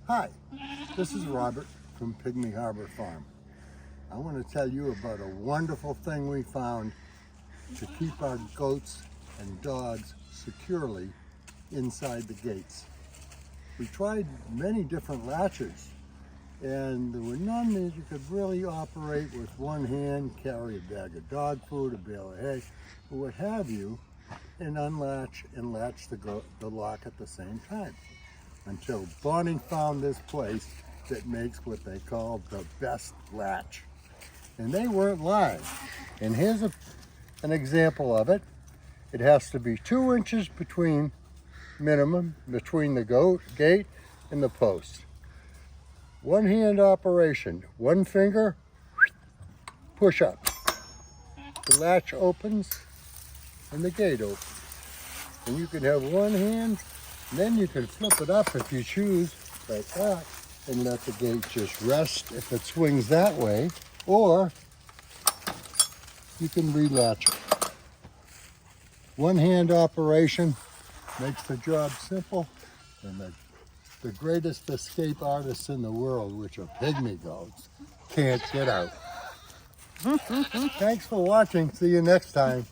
Hi, this is Robert from Pygmy Harbor Farm. I want to tell you about a wonderful thing we found to keep our goats and dogs securely inside the gates. We tried many different latches, and there were none that you could really operate with one hand, carry a bag of dog food, a bale of hay, or what have you, and unlatch and latch the lock at the same time. Until Bonnie found this place that makes what they call the best latch. And they weren't lying. And here's an example of it. It has to be 2 inches minimum between the gate and the post. One hand operation, one finger, push up. The latch opens and the gate opens. And you can have one hand, and then you can flip it up if you choose, like that, and let the gate just rest if it swings that way, or you can relatch it. One hand operation makes the job simple, and the greatest escape artists in the world, which are pygmy goats, can't get out. Thanks for watching. See you next time.